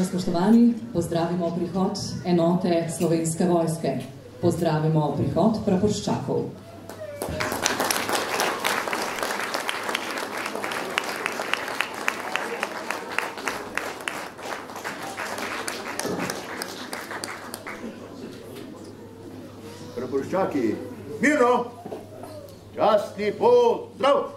Spoštovani, pozdravimo prihod enote Slovenske vojske. Pozdravimo prihod praporščakov. Praporščaki, mirno! Častni pozdrav!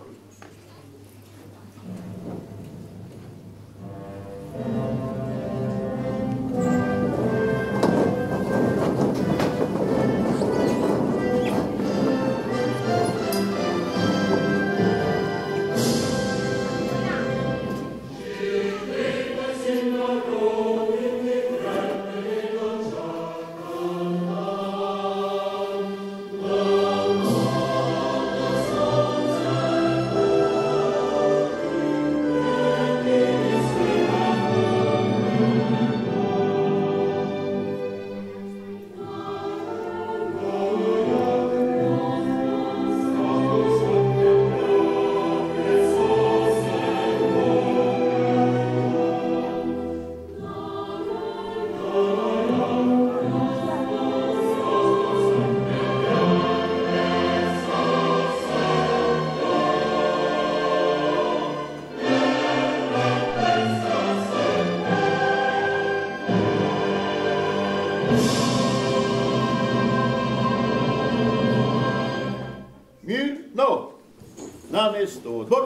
Na mesto odbor.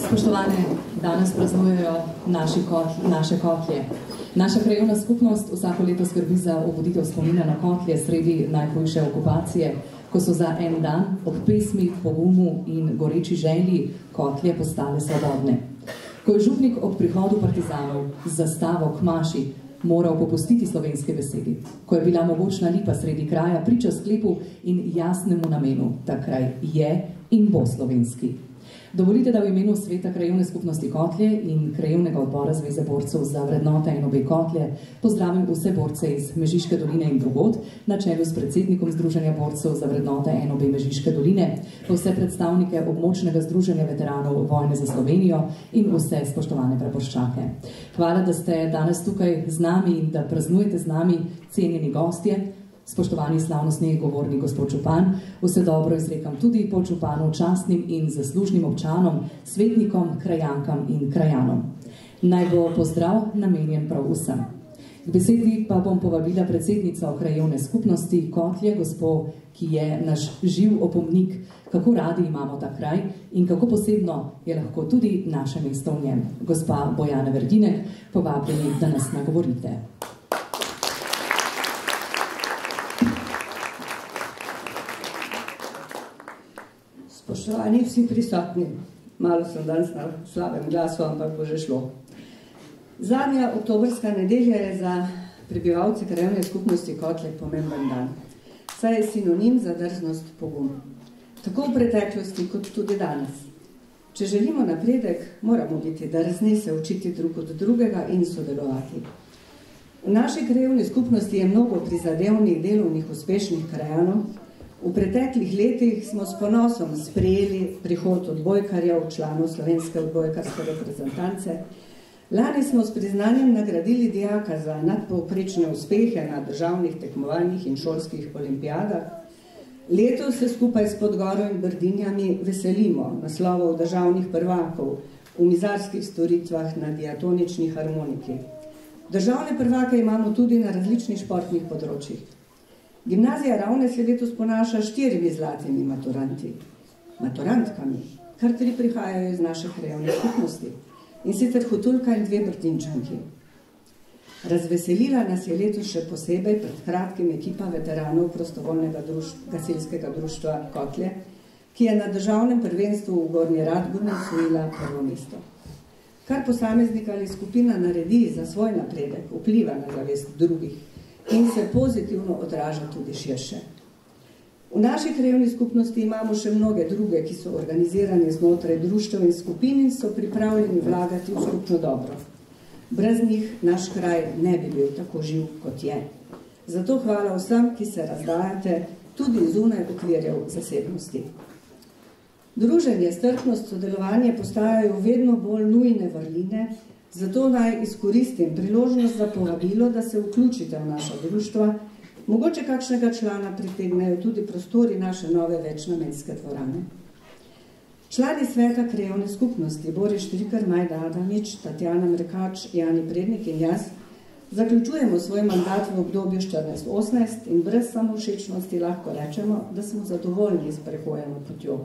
Spoštovane, danes praznujejo naše kotlje. Naša krajevna skupnost vsako leto skrbi za obuditev spomina na kotlje sredi najhujše okupacije, ko so za en dan ob pesmi, pogumu in goreči želji kotlje postale svobodne. Ko je župnik ob prihodu partizanov z zastavo k maši moral popustiti slovenske besedi, ko je bila mogočna lipa sredi kraja priča sklepu in jasnemu namenu, ta kraj je in bo slovenski. Dovolite, da v imenu Sveta krajevne skupnosti Kotlje in Krajevnega odbora Zveze borcev za vrednote in obe Kotlje pozdravim vse borce iz Mežiške doline in drugod, na čelu s predsednikom Združenja borcev za vrednote in obe Mežiške doline, vse predstavnike območnega združenja veteranov vojne za Slovenijo in vse spoštovane praporščake. Hvala, da ste danes tukaj z nami in da praznujete z nami, cenjeni gostje. Spoštovani slavnostni govornik gospod župan, vse dobro izrekam tudi podžupanu, častnim in zaslužnim občanom, svetnikom, krajankam in krajanom. Naj bo pozdrav namenjen prav vsem. K besedi pa bom povabila predsednico krajevne skupnosti Kotlje, gospo, ki je naš živ opomnik, kako radi imamo ta kraj in kako posebno je lahko tudi naše mesto v njem. Gospa Bojana Verdinek, povabljeni, da nas nagovorite. Spoštovani vsi prisotni, malo sem danes na slabem glasu, ampak bo že šlo. Zadnja oktobrska nedelja je za prebivalce krajevne skupnosti Kotlje pomemben dan, saj je sinonim za drznost, pogum. Tako v preteklosti kot tudi danes. Če želimo napredek, moramo biti drzni, se učiti drug od drugega in sodelovati. V naši krajevni skupnosti je mnogo prizadevnih, delovnih, uspešnih krajanov, V preteklih letih smo s ponosom sprejeli prihod odbojkarjev, članov slovenske odbojkarske reprezentance. Lani smo s priznanjem nagradili dijaka za nadpovprečne uspehe na državnih tekmovanjih in šolskih olimpijadah. Letos se skupaj s Podgoro in Brdinjami veselimo naslovov državnih prvakov v mizarskih storitvah na diatonični harmoniki. Državne prvake imamo tudi na različnih športnih področjih. Gimnazija Ravne se letos ponaša 4 zlatimi maturantkami, kar 3 prihajajo iz naše krajevne skupnosti, in sicer Hutulka in 2 Brdinčanki. Razveselila nas je letos še posebej pred kratkim ekipa veteranov prostovoljnega gasilskega društva Kotlje, ki je na državnem prvenstvu v Gornji Radguni osvojila prvo mesto. Kar posameznik ali skupina naredi za svoj napredek, vpliva na zavest drugih in se pozitivno odraža tudi širše. V naši krajevni skupnosti imamo še mnoge druge, ki so organizirani znotraj društev in skupin in so pripravljeni vlagati v skupno dobro. Brez njih naš kraj ne bi bil tako živ, kot je. Zato hvala vsem, ki se razdajate tudi zunaj okvirjev zasebnosti. Druženje, strpnost, sodelovanje postajajo vedno bolj nujne vrline, zato naj izkoristim priložnost za povabilo, da se vključite v naša društva. Mogoče kakšnega člana pritegnejo tudi prostori naše nove večnamenske dvorane. Člani sveta krajevne skupnosti Boris Štrikar, Majda Adamič, Tatjana Mrekač, Jani Prednik in jaz zaključujemo svoj mandat v obdobju 14-18 in brez samovšečnosti lahko rečemo, da smo zadovoljni s prehojeno potjo.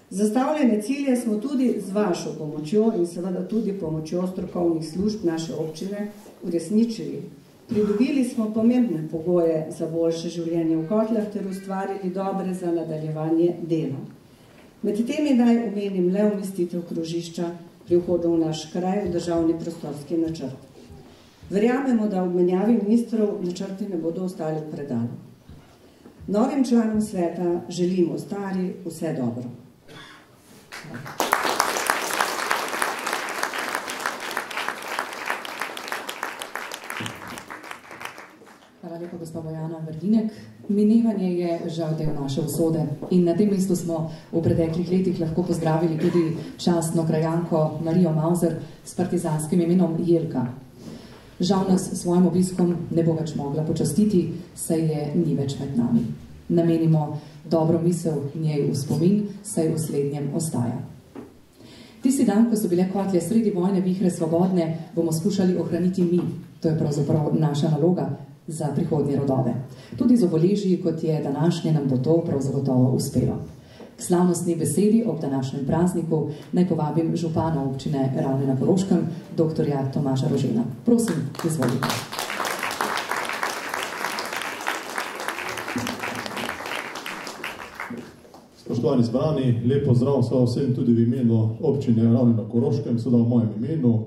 Zastavljene cilje smo tudi z vašo pomočjo in seveda tudi pomočjo strokovnih služb naše občine uresničili. Pridobili smo pomembne pogoje za boljše življenje v Kotlah ter ustvarili dobre za nadaljevanje dela. Med temi naj omenim le umestitev krožišča pri vhodu v naš kraj v državni prostorski načrt. Verjamemo, da ob menjavi ministrov načrti ne bodo ostali v predalu. Novim članom sveta želimo stari vse dobro. Hvala lepa, gospa Bojana Vrdinek. Minevanje je žal del naše usode in na tem mestu smo v preteklih letih lahko pozdravili tudi častno krajanko Marijo Mauzer s partizanskim imenom Jelka. Žal nas s svojim obiskom ne bo več mogla počastiti, saj je ni več med nami. Namenimo dobro misel njej v spomin, saj v slednjem ostaja. Tisti dan, ko so bile Kotlje sredi vojne vihre svobodne, bomo skušali ohraniti mi. To je pravzaprav naša naloga za prihodnje rodove. Tudi z obeležji, kot je današnje, nam bo to prav zagotovo uspelo. K slavnostni besedi ob današnjem prazniku naj povabim župana občine Ravne na Koroškem, doktorja Tomaža Rožena. Prosim, izvolite. Spoštovani zbrani, lep pozdrav vsem tudi v imenu občine Ravne na Koroškem, seveda v mojem imenu.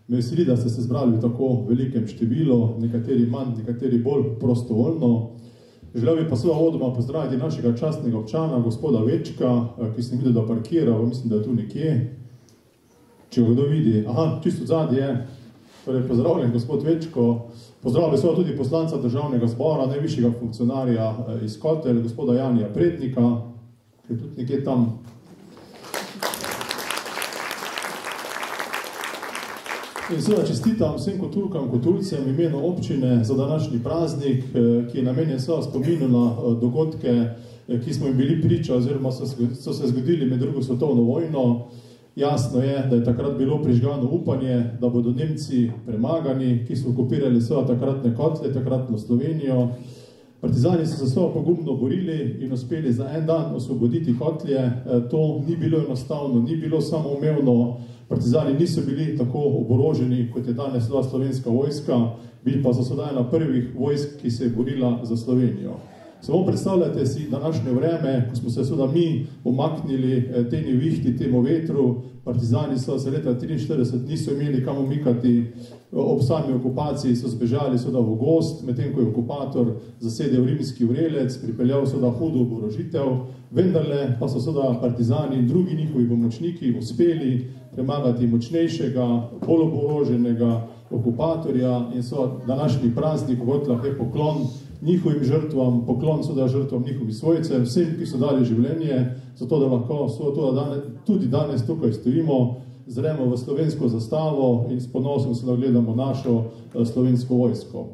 Me veseli, da ste se zbrali v tako velikem številu, nekateri manj, nekateri bolj prostovoljno. Želel bi pa seveda uvodoma pozdraviti našega častnega občana, gospoda Večka, ki sem videl, da parkira, mislim, da je tu nekje. Če ga kdo vidi, čisto zadnji je. Torej, pozdravljen, gospod Večko. Pozdravljam seveda tudi poslanca državnega zbora, najvišjega funkcionarja iz Kotelj, gospoda Janija Prednika, ki je tudi nekje tam. In seveda čestitam vsem kotulkam, kotulcem v imenu občine za današnji praznik, ki je namenjen seveda spominu na dogodke, ki smo jim bili priča oziroma so se zgodili med drugo svetovno vojno. Jasno je, da je takrat bilo prižgano upanje, da bodo Nemci premagani, ki so okupirali seveda takratne Kotlje, takratno Slovenijo. Partizani so se seveda pogumno borili in uspeli za en dan osvoboditi Kotlje. To ni bilo enostavno, ni bilo samoumevno. Partizani niso bili tako oboroženi, kot je danes slovenska vojska, bili pa so sedaj ena prvih vojsk, ki se je borila za Slovenijo. Samo predstavljajte si današnje vreme, ko smo se seveda mi umaknili tej nevihti, temu vetru. Partizani so se leta 1943 niso imeli kam umikati, ob sami okupaciji so zbežali seveda v gozd, medtem ko je okupator zasedel rimski vrelec, pripeljal seveda hudo oborožitev, vendarle pa so seveda partizani in drugi njihovi pomočniki uspeli premagati močnejšega, bolj oboroženega okupatorja in so današnji praznik v Kotlah je poklon njihovim žrtvam, poklon seveda žrtvam njihovih svojcev, vsem, ki so dali življenje, zato da lahko tudi danes tukaj stojimo, zremo v slovensko zastavo in s ponosom se gledamo našo slovensko vojsko.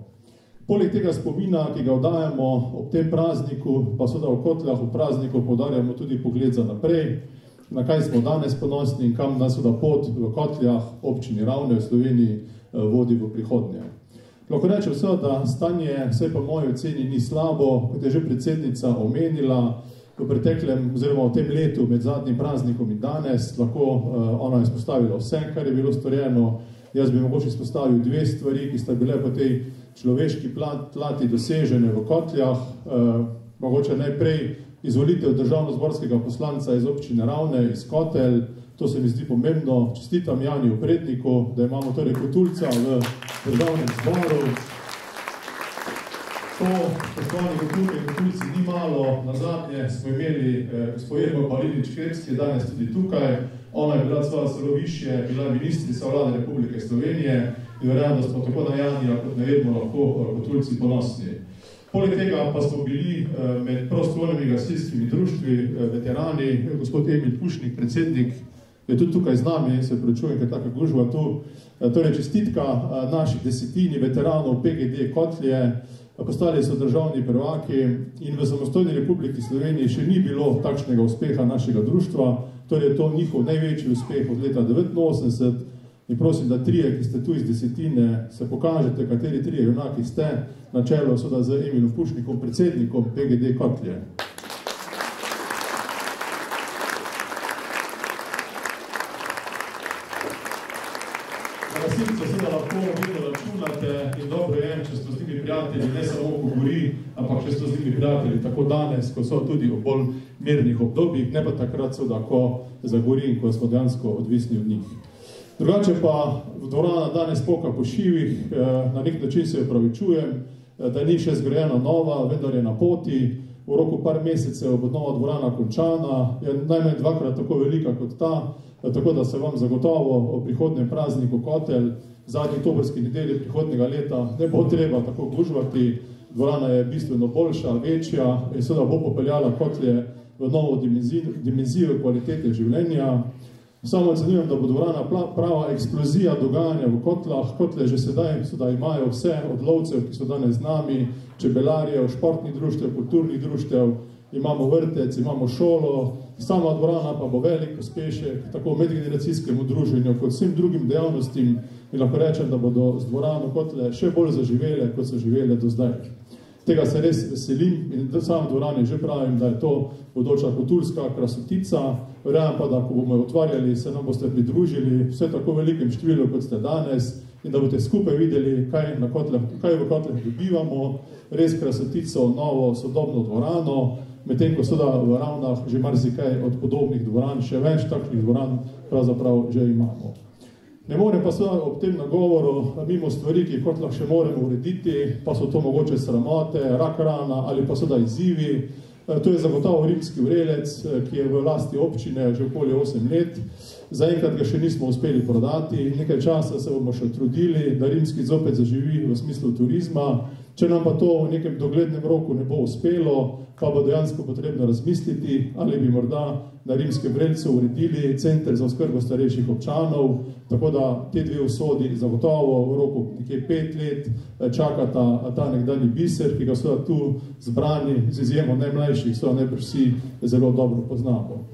Poleg tega spomina, ki ga oddajamo ob tem prazniku, pa seveda v Kotljah v prazniku poudarjamo tudi pogled za naprej, na kaj smo danes ponosni in kam nas seveda pot v Kotljah, občini Ravne v Sloveniji, vodi v prihodnje. Lahko rečem vse, da stanje, vse po moji oceni, ni slabo, kot je že predsednica omenila, v preteklem oziroma v tem letu med zadnjim praznikom in danes, lahko ona je izpostavila vse, kar je bilo storjeno. Jaz bi mogoče izpostavil dve stvari, ki sta bile po tej človeški plati dosežene v Kotljah. Mogoče najprej izvolitev državnozborskega poslanca iz občine Ravne, iz Kotelj. To se mi zdi pomembno. Čestitam Janiju Predniku, da imamo torej Kotulca v državnem zboru. To, spoštovani Kotulke in Kotulci, ni malo. Nazadnje smo imeli gospod Irma Balinič-Krebs, ki je danes tudi tukaj. Ona je bila celo više, bila ministrica vlade Republike Slovenije in verjamem, da smo tako na Janija kot na Irmo lahko Kotulci ponosni. Poleg tega pa smo bili med prostovoljnimi gasilskimi društvi, veterani, gospod Emil Pušnik, predsednik, je tudi tukaj z nami, se prečujem, ker taka gužva tu. Torej, čestitka naših desetini veteranov PGD Kotlje, postali so državni prvaki in v samostojni Republiki Sloveniji še ni bilo takšnega uspeha našega društva, torej je to njihov največji uspeh od leta 1989 in prosim, da trije, ki ste tu iz desetine, se pokažete, kateri trije junaki ste, na čelu seveda z Emilom Pušnikom, predsednikom PGD Kotlje. Gasilce seveda lahko vedno računate in dobro je, če ste z njimi prijatelji, ne samo ko gori, ampak če ste z njimi prijatelji tako danes, ko so tudi v bolj mirnih obdobjih, ne pa takrat seveda, ko zagori in ko smo dejansko odvisni od njih. Drugače pa dvorana danes poka po šivih, na nek način se opravičujem, da ni še zgrajena nova, vendar je na poti. V roku par mesecev bo nova dvorana končana, je najmanj dvakrat tako velika kot ta, tako da se vam zagotovo o prihodnem prazniku Kotelj, zadnji oktobrski nedelji prihodnjega leta, ne bo treba tako gužvati. Dvorana je bistveno boljša, večja in seveda bo popeljala Kotlje v novo dimenzijo kvalitete življenja. Samo ocenjujem, da bo dvorana prava eksplozija dogajanja v Kotlah. Kotlje že sedaj imajo vse od lovcev, ki so danes z nami, čebelarjev, športnih društev, kulturnih društev, imamo vrtec, imamo šolo, sama dvorana pa bo velik uspešek tako medgeneracijskemu druženju kot vsem drugim dejavnostim in lahko rečem, da bodo z dvorano Kotlje še bolj zaživele, kot so živele do zdaj. Tega se res veselim in sam dvorani že pravim, da je to bodoča kotulska krasotica. Verjamem pa, da ko bomo otvarjali, se nam boste pridružili vse tako velikem številu, kot ste danes in da boste skupaj videli, kaj v Kotleh dobivamo, res krasotico, novo, sodobno dvorano, medtem ko seveda v Ravnah že marsikaj od podobnih dvoran, še več takšnih dvoran pravzaprav že imamo. Ne morem pa seveda ob tem nagovoru mimo stvari, ki Kotlah še moramo urediti, pa so to mogoče sramote, rak rana ali pa seveda izzivi. To je zagotovo rimski vrelec, ki je v lasti občine že okoli 8 let. Zaenkrat ga še nismo uspeli prodati. Nekaj časa se bomo še trudili, da rimski zopet zaživi v smislu turizma. Če nam pa to v nekem doglednem roku ne bo uspelo, pa bo dejansko potrebno razmisliti, ali bi morda na rimskem vrelcu uredili center za oskrbo starejših občanov, tako da te dve usodi zagotovo v roku nekje 5 let čakata ta nekdanji biser, ki ga seveda tu zbrani z izjemo najmlajših, seveda najbrž vsi zelo dobro poznamo.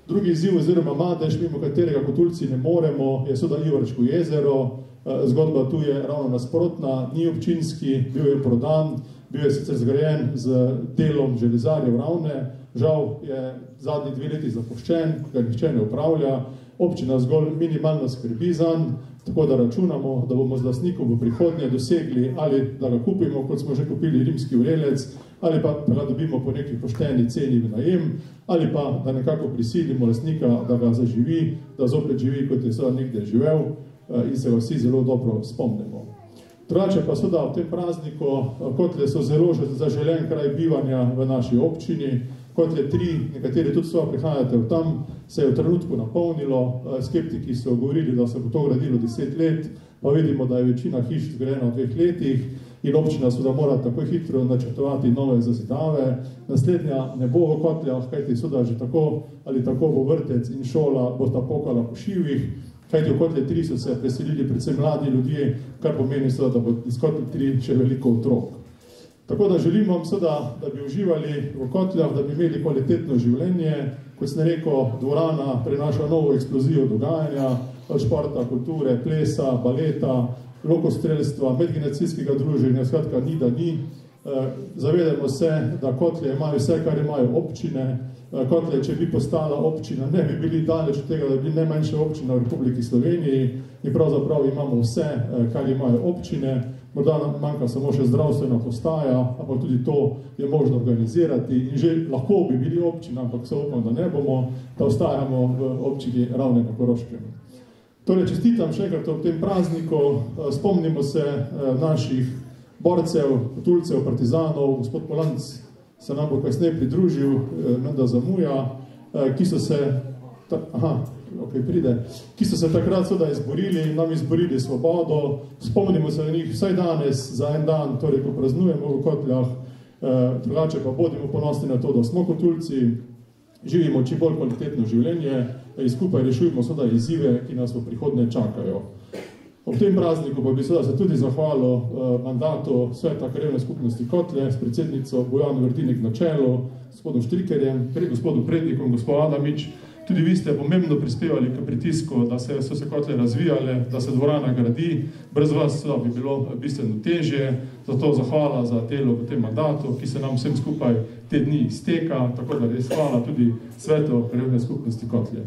Drugi izziv oziroma madež, mimo katerega Kotulci ne moremo, je seveda Ivarčko jezero. Zgodba tu je ravno nasprotna, ni občinski, bil je prodan, bil je sicer zgrajen z delom železarjev Ravne, žal je zadnji 2 leti zapuščen, ga nihče ne upravlja, občina zgolj minimalno skrbi zanj, tako da računamo, da bomo z lastnikom v prihodnje dosegli ali da ga kupimo, kot smo že kupili rimski vrelec, ali pa da ga dobimo po neki pošteni ceni v najem, ali pa da nekako prisilimo lastnika, da ga zaživi, da zopet živi, kot je seveda nekdaj živel, in se ga vsi zelo dobro spomnimo. Drugače pa seveda v tem prazniku Kotlje so zelo zaželen kraj bivanja v naši občini. Kotlje 3, nekateri tudi seveda prihajate v tam, se je v trenutku napolnilo. Skeptiki so govorili, da se bo to gradilo 10 let, pa vidimo, da je večina hiš zgrajena v 2 letih. in občina seveda mora tako hitro načrtovati nove zazidave. Naslednja ne bo v Kotljah, kajti seveda že tako ali tako bo vrtec in šola bosta pokala po šivih, kajti v Kotlje 3 so se preselili predvsem mladi ljudje, kar pomeni seveda, da bo iz Kotlje 3 še veliko otrok. Tako da želim vam seveda, da bi uživali v Kotljah, da bi imeli kvalitetno življenje. Kot sem rekel, dvorana prenaša novo eksplozijo dogajanja, od športa, kulture, plesa, baleta, lokostrelstva, medgeneracijskega druženja, skratka ni da ni. Zavedamo se, da Kotlje imajo vse, kar imajo občine. Kotlje, če bi postala občina, ne bi bili daleč od tega, da bi bili najmanjša občina v Republiki Sloveniji in pravzaprav imamo vse, kar imajo občine. Morda nam manjka samo še zdravstvena postaja, ampak tudi to je možno organizirati in že lahko bi bili občina, ampak se upam, da ne bomo, da ostajamo v občini Ravne na Koroškem. Torej, čestitam še enkrat ob tem prazniku, spomnimo se naših borcev, tulcev, partizanov, gospod Polanc se nam bo kasneje pridružil, menda zamuja, ki so se takrat seveda izborili, nam izborili svobodo. Spomnimo se na njih vsaj danes za en dan, torej ko praznujemo v Kotljah, drugače pa bodimo ponosni na to, da smo Kotulci, živimo čim bolj kvalitetno življenje in skupaj rešujemo seveda izzive, ki nas v prihodnje čakajo. Ob tem prazniku pa bi seveda se tudi zahvalil mandatu Sveta krajevne skupnosti Kotlje s predsednico Bojano Vertinik na čelu, gospodom Štrikerjem, gospodom Prednikom, gospod Adamič. Tudi vi ste pomembno prispevali k pritisku, da so se Kotlje razvijale, da se dvorana gradi. Brez vas bi bilo bistveno težje, zato zahvala za delo v tem mandatu, ki se nam vsem skupaj te dni izteka, tako da res hvala tudi Svetu krajevne skupnosti Kotlje.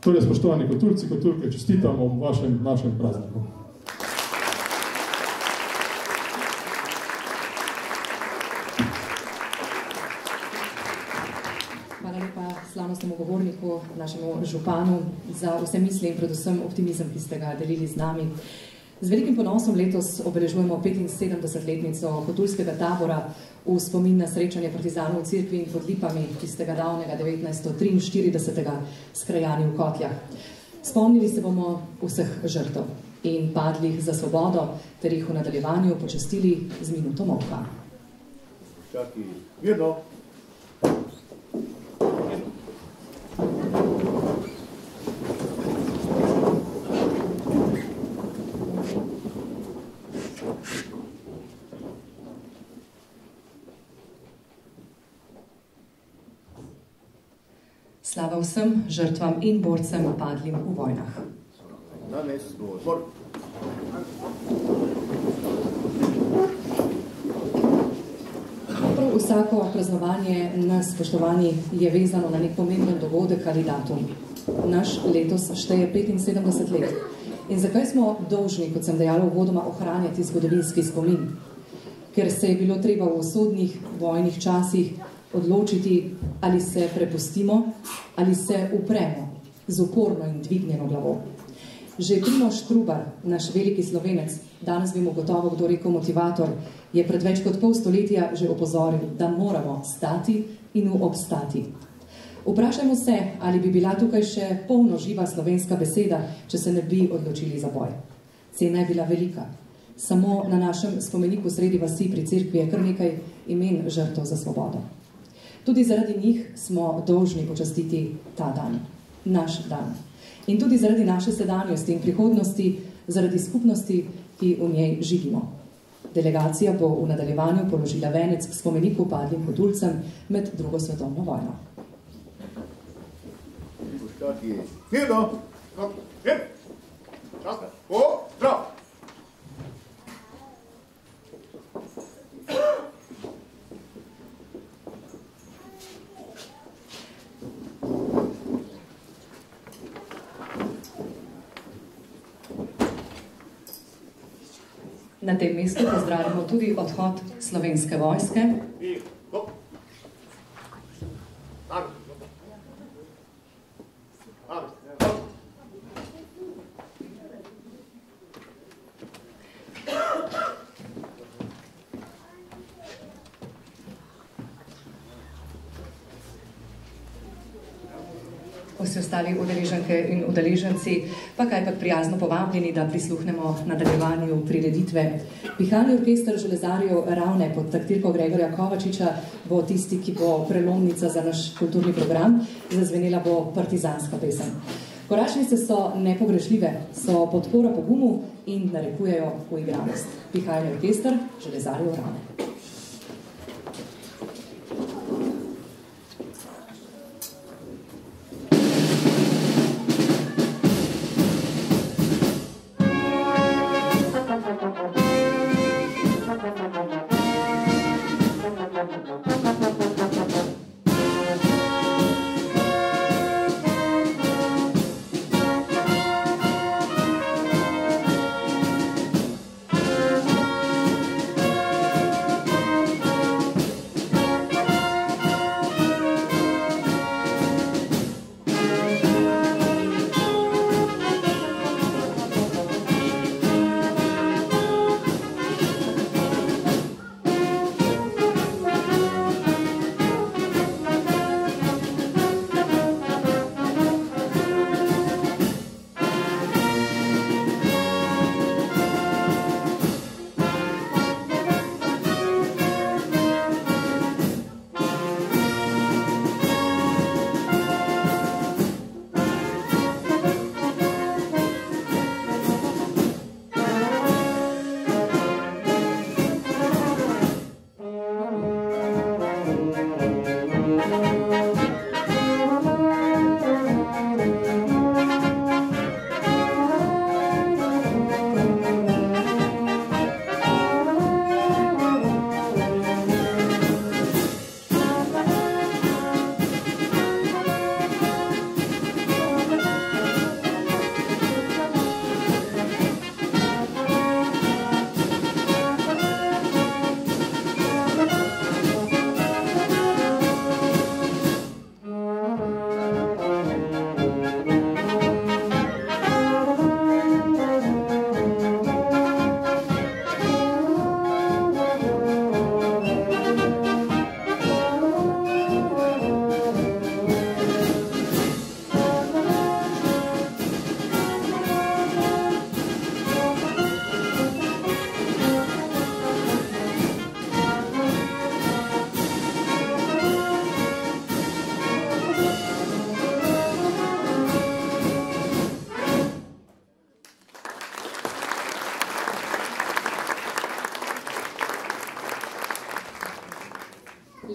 Torej, spoštovani Kotulci, Kotulke, čestitamo v našem prazniku. Slavnostnemu govorniku, našemu županu, za vse misli in predvsem optimizem, ki ste ga delili z nami. Z velikim ponosom letos obeležujemo 75-letnico Kotulskega tabora v spomin na srečanje partizanov v Cerkvi in pod Lipami, ki ste ga davnega 1943. Skrajani v Kotljah. Spomnili se bomo vseh žrtev in padlih za svobodo, ter jih v nadaljevanju počastili z minuto molka. Čaki, mirno. Slava vsem žrtvam in borcem padlim v vojnah. Na mesto, zbor. Prav vsako praznovanje nas, spoštovani, je vezano na nek pomemben dogodek ali datum. Naš letos šteje 75 let. In zakaj smo dolžni, kot sem dejala uvodoma, ohranjati zgodovinski spomin? Ker se je bilo treba v usodnih vojnih časih odločiti, ali se prepustimo, ali se upremo z uporno in dvignjeno glavo. Že Primož Trubar, naš veliki Slovenec, danes bi mu gotovo kdo rekel motivator, je pred več kot pol stoletja že opozoril, da moramo stati in obstati. Vprašajmo se, ali bi bila tukaj še polno živa slovenska beseda, če se ne bi odločili za boj. Cena je bila velika. Samo na našem spomeniku sredi vasi pri Cerkvi je kar nekaj imen žrtev za svobodo. Tudi zaradi njih smo dolžni počastiti ta dan, naš dan. In tudi zaradi naše sedanjosti in prihodnosti, zaradi skupnosti, ki v njej živimo. Delegacija bo v nadaljevanju položila venec k spomeniku padlim Kotulcem med drugo svetovno vojno. Mirno! Zdrav! Na tem mestu pozdravimo tudi odhod Slovenske vojske. Vsi ostali udeleženke in udeleženci, pa kajpak prijazno povabljeni, da prisluhnemo nadaljevanju prireditve. Pihalni orkester železarjev Ravne pod taktirko Gregorja Kovačiča bo tisti, ki bo prelomnica za naš kulturni program. Zazvenela bo partizanska pesem. Koračnice so nepogrešljive, so podpora pogumu in narekujejo uigranost. Pihalni orkester železarjev Ravne.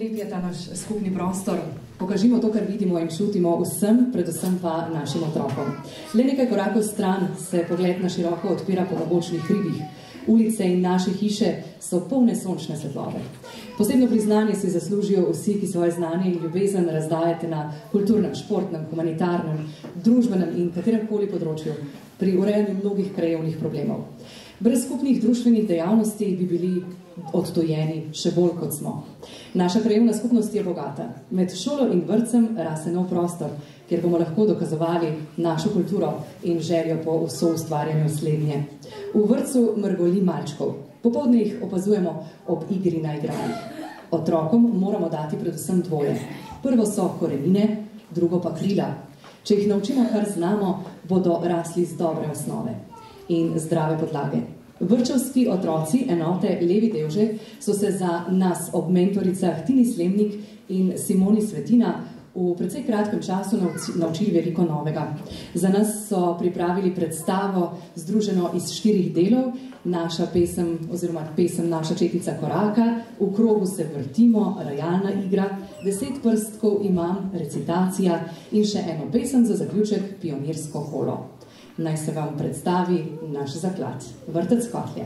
Lep je ta naš skupni prostor. Pokažimo to, kar vidimo in čutimo vsem, predvsem pa našim otrokom. Le nekaj korakov stran se pogled na široko odpira po mogočnih hribih. Ulice in naše hiše so polne sončne svetlobe. Posebno priznanje si zaslužijo vsi, ki svoje znanje in ljubezen razdajate na kulturnem, športnem, humanitarnem, družbenem in kateremkoli področju pri urejanju mnogih krajevnih problemov. Brez skupnih društvenih dejavnosti bi bili odtojeni še bolj kot smo. Naša krajevna skupnost je bogata. Med šolo in vrtcem rase nov prostor, kjer bomo lahko dokazovali našo kulturo in željo po soustvarjanju slednje. V vrtcu mrgoli malčkov. Popoldne jih opazujemo ob igri na igralih. Otrokom moramo dati predvsem dvoje. Prvo so korenine, drugo pa krila. Če jih naučimo, kar znamo, bodo rasli z dobre osnove in zdrave podlage. Vrčevski otroci enote Levi Devže so se za nas ob mentoricah Tini Slemnik in Simoni Svetina v precej kratkem času naučili veliko novega. Za nas so pripravili predstavo združeno iz 4 delov, naša pesem oziroma pesem Naša četica koraka, v krogu se vrtimo, rajalna igra, 10 prstkov imam, recitacija in še eno pesem za zaključek, pionirsko kolo. Naj se vam predstavi naš zaklad, Vrtec Kotlje.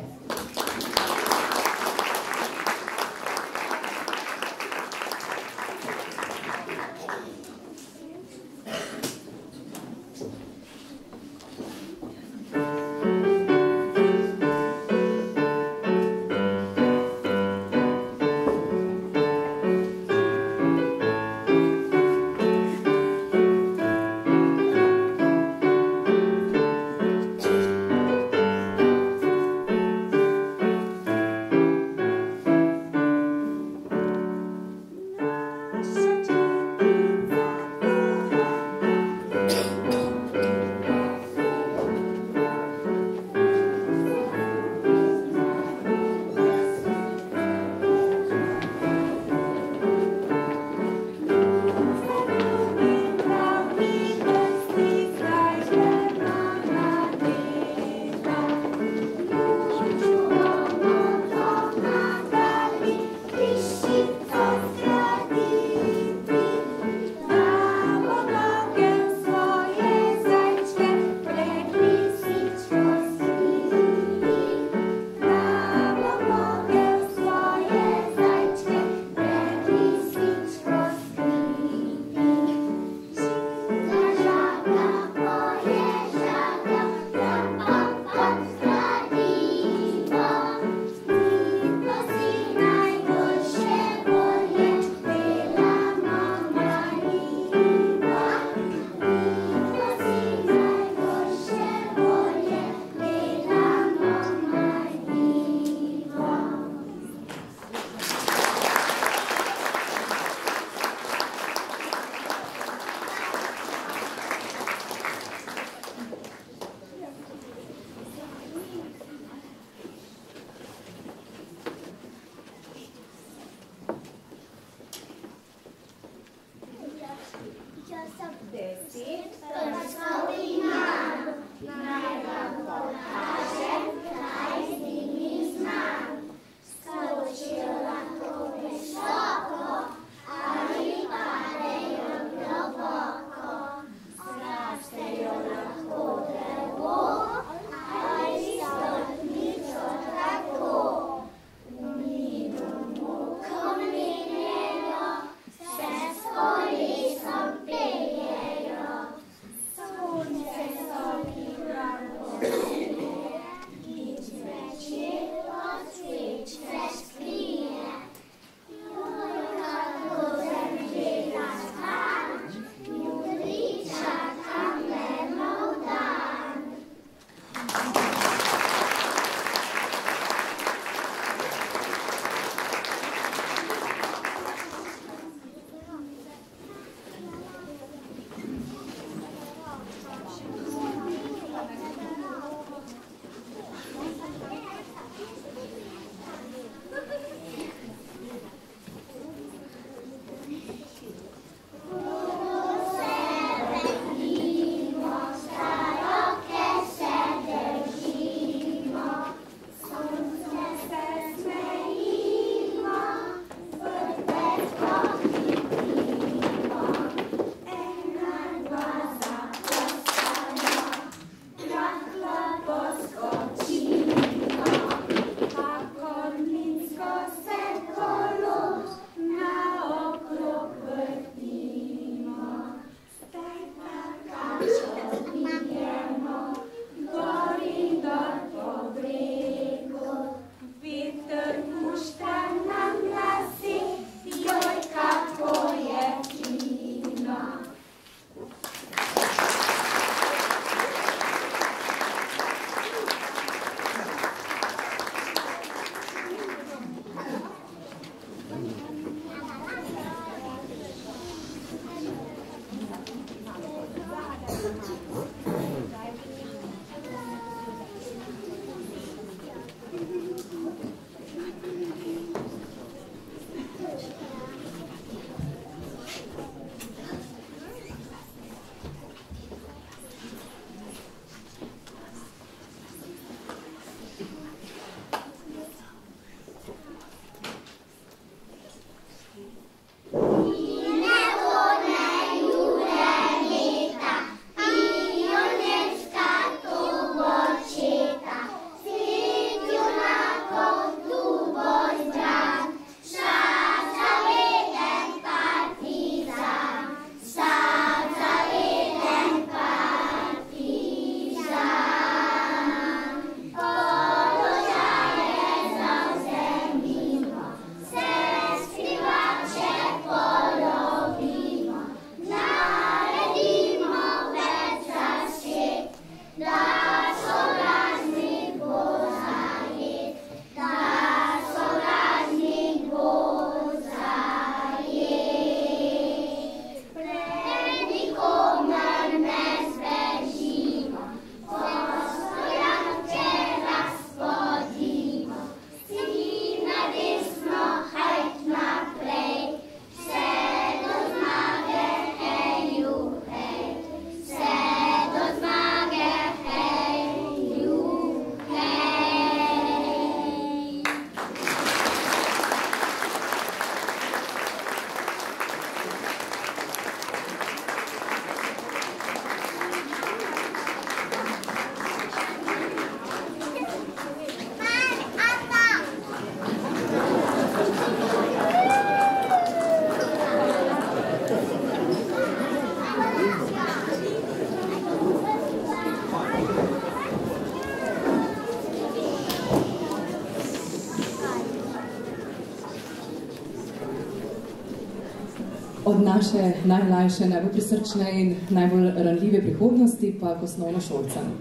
Od naše najmlajše, najbolj prisrčne in najbolj ranljive prihodnosti pa k osnovnošolcem.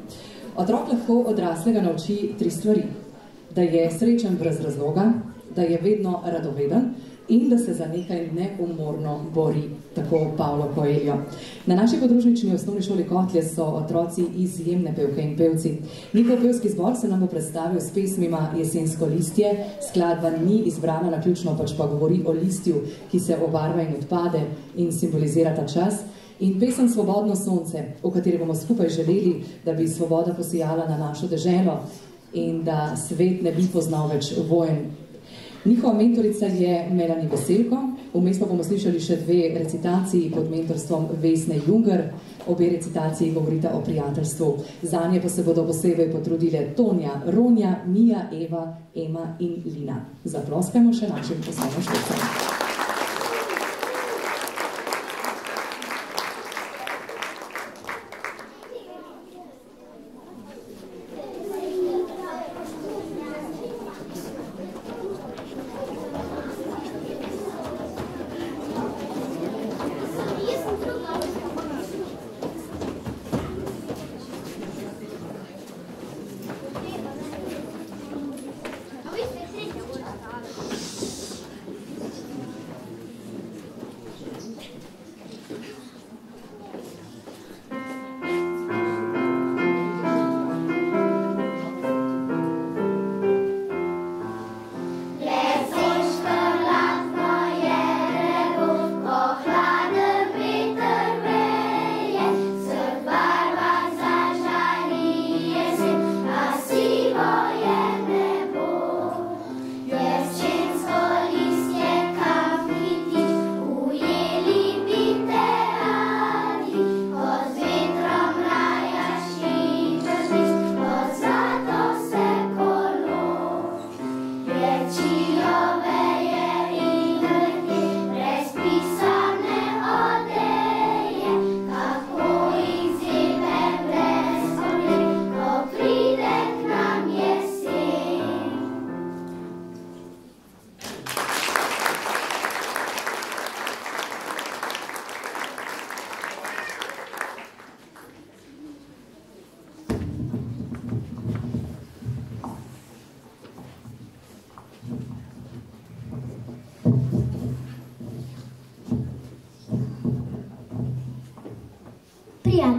Otrok lahko odraslega nauči 3 stvari. Da je srečen brez razloga, da je vedno radoveden in da se za nekaj neumorno bori, tako Paulo Coelho. Na naši podružnični osnovni šoli Kotlje so otroci izjemne pevke in pevci. Njihov pevski zbor se nam bo predstavil s pesmima Jesensko listje. Skladba ni izbrana naključno, pač pa govori o listju, ki se obarva in odpade in simbolizira ta čas. In pesem Svobodno sonce, v kateri bomo skupaj želeli, da bi svoboda posijala na našo deželo in da svet ne bi poznal več vojn. Njihova mentorica je Melanie Veselko, vmes pa bomo slišali še 2 recitaciji pod mentorstvom Vesne Junger. Obe recitaciji govorita o prijateljstvu. Zanje pa se bodo posebej potrudile Tonja, Ronja, Mija, Eva, Ema in Lina. Zaploskajmo še našim osnovnošolcem.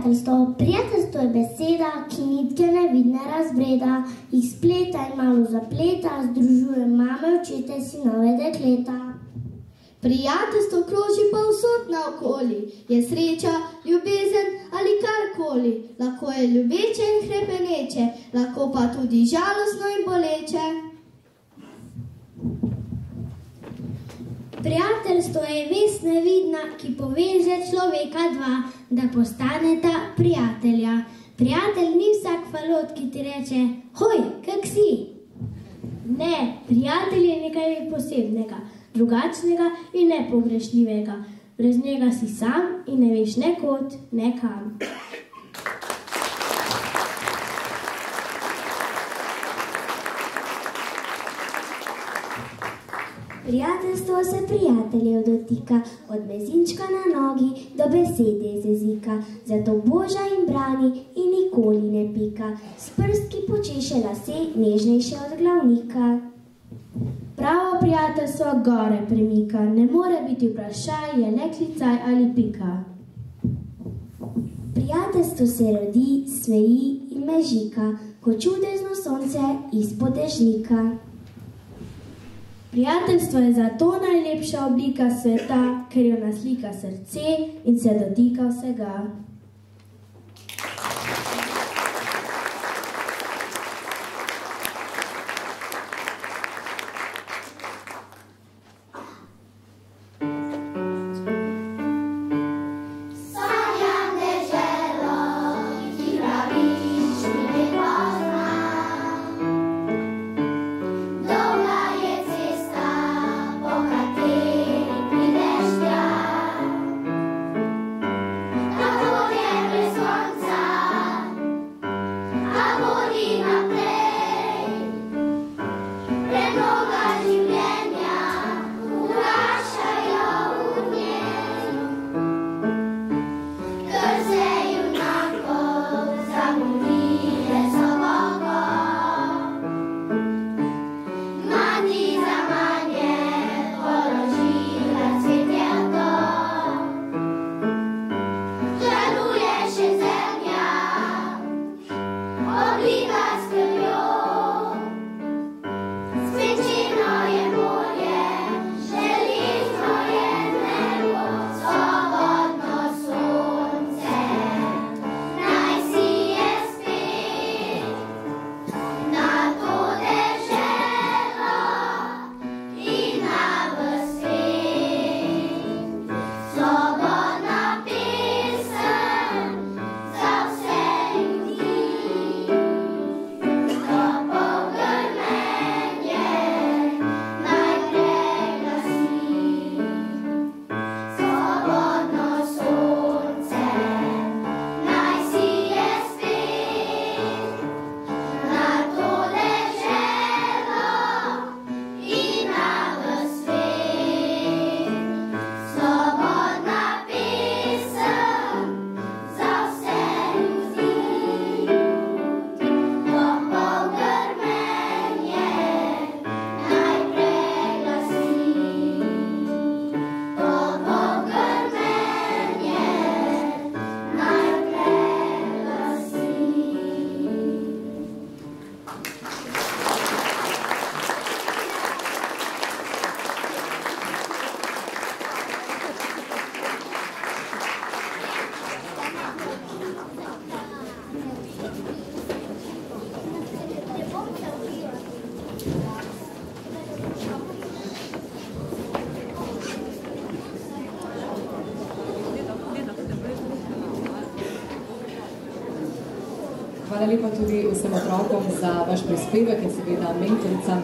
prijateljstvo? Prijateljstvo je beseda, ki nitke nevidne razbreda, jih spleta in malo zapleta, združuje mame, očete, sinove, dekleta. Prijateljstvo kroži pa vsod naokoli, je sreča, ljubezen ali karkoli. Lahko je ljubeče in hrepeneče, lahko pa tudi žalostno in boleče. Prijateljstvo je vez nevidna, ki poveže človeka dva, da postaneta prijatelja. Prijatelj ni vsak falot, ki ti reče, hoj, kak si? Ne, prijatelj je nekaj posebnega, drugačnega in nepogrešljivega. Brez njega si sam in ne veš ne kod, ne kam. Prijateljstvo se prijateljev dotika, od mezinčka na nogi do besede z jezika. Zato boža in brani in nikoli ne pika, s prstki počeše lase, nežnejše od glavnika. Pravo prijateljstvo gore premika, ne more biti vprašaj, je le klicaj ali pika. Prijateljstvo se rodi, sveji in mežika, ko čudežno sonce izpod dežnika. Prijateljstvo je zato najlepša oblika sveta, ker jo naslika srce in se dotika vsega. Hvala lepa tudi vsem otrokom za vaš prispevek in seveda mentoricam.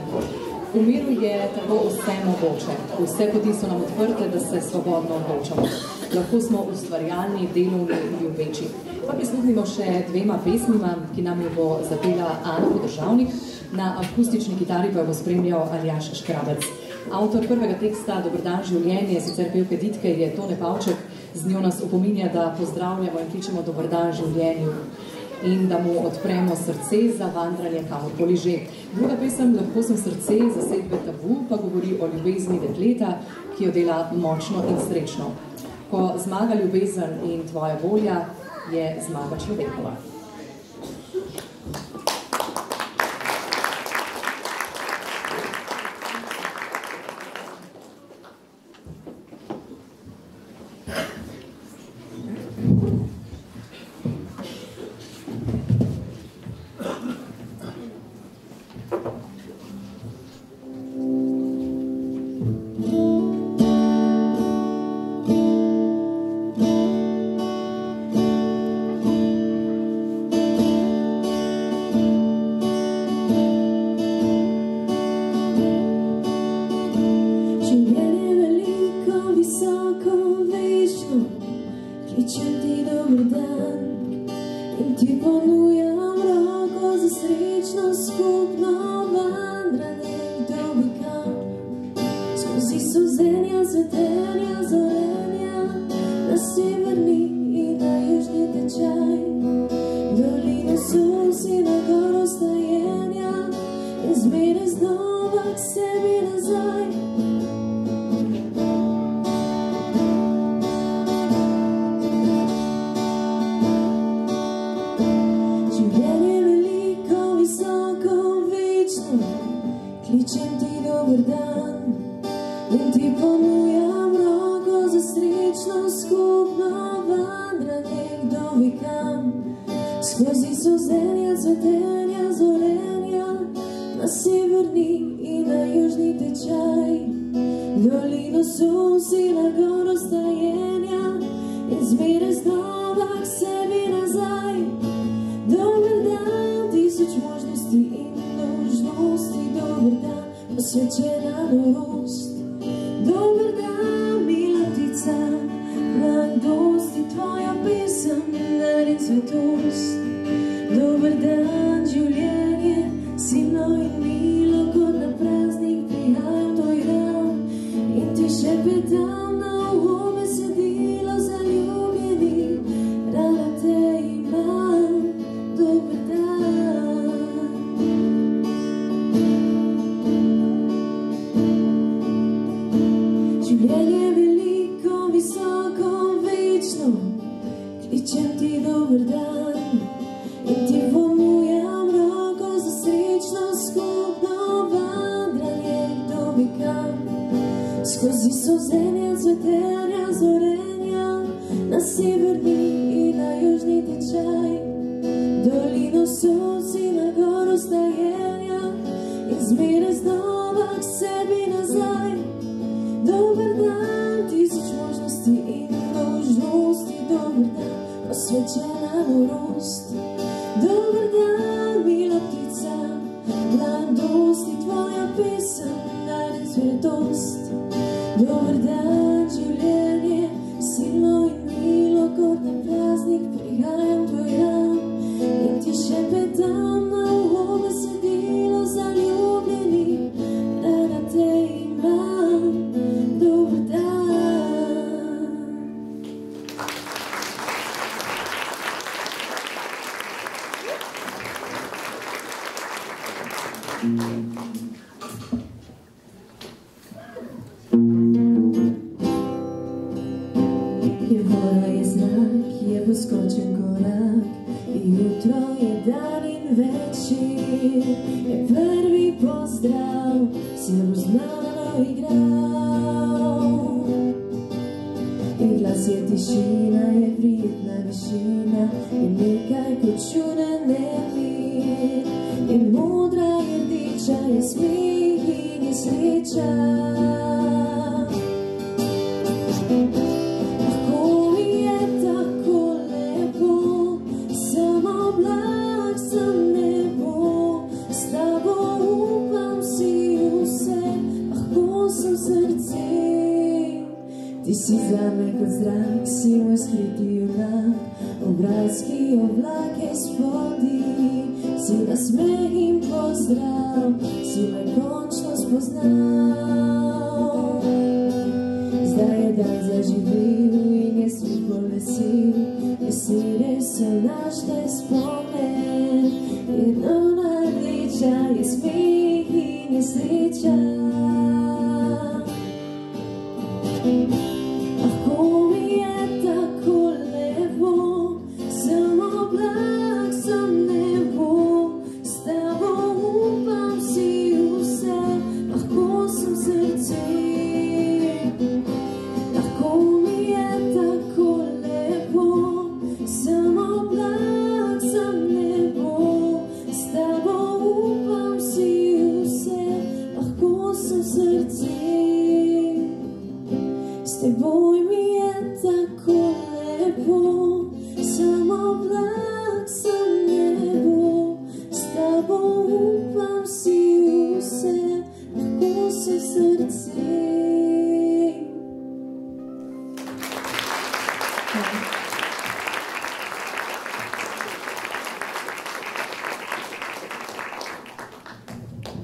V miru je tako vse mogoče. Vse poti so nam odprte, da se svobodno odločamo. Lahko smo ustvarjalni, delovni in ljubeči. Pa prisluhnimo še dvema pesmima, ki nam jo bo zapela Ana Podržavnik. Na akustični kitari pa jo bo spremljal Aljaž Škrabec. Avtor prvega teksta Dober dan življenje, sicer pevke Ditke, je Tone Pavček. Z njo nas opominja, da pozdravljamo in kličemo dober dan življenju in da mu odpremo srce za vandranje kamorkoli že. Druga pesem Lahko sem srce, zasedbe Tabu, pa govori o ljubezni dekleta, ki jo dela močno in srečno. Ko zmaga ljubezen in tvoja volja, je zmaga človekova.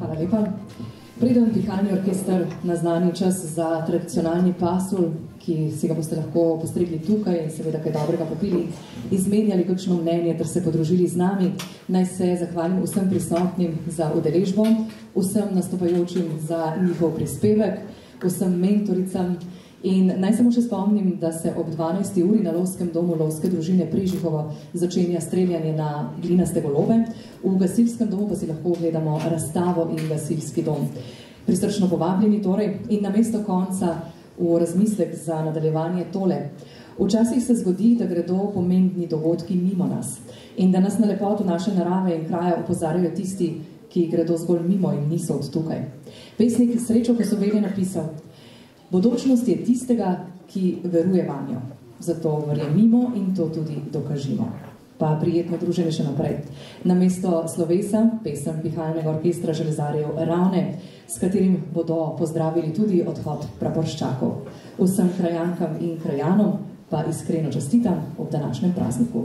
Hvala lepa. Preden pihalni orkester naznani čas za tradicionalni pasul, ki si ga boste lahko postregli tukaj in seveda kaj dobrega popili, izmenjali kakšno mnenje ter se podružili z nami, naj se zahvalim vsem prisotnim za udeležbo, vsem nastopajočim za njihov prispevek, vsem mentoricam in naj samo še spomnim, da se ob 12. uri na lovskem domu lovske družine Prižihovo začenja streljanje na glinaste golove, v gasilskem domu pa si lahko ogledamo razstavo in gasilski dom. Prisrčno povabljeni torej in namesto konca v razmislek za nadaljevanje tole. Včasih se zgodi, da gredo pomembni dogodki mimo nas in da nas na lepoto naše narave in kraja opozarjajo tisti, ki gredo zgolj mimo in niso od tukaj. Pesnik Srečo Kosovel je napisal: bodočnost je tistega, ki veruje vanjo. Zato verjemimo in to tudi dokažimo. Pa prijetno druženje še naprej. Namesto slovesa, pesem pihalnega orkestra železarjev Ravne, s katerim bodo pozdravili tudi odhod praporščakov. Vsem krajankam in krajanom pa iskreno čestitam ob današnjem prazniku.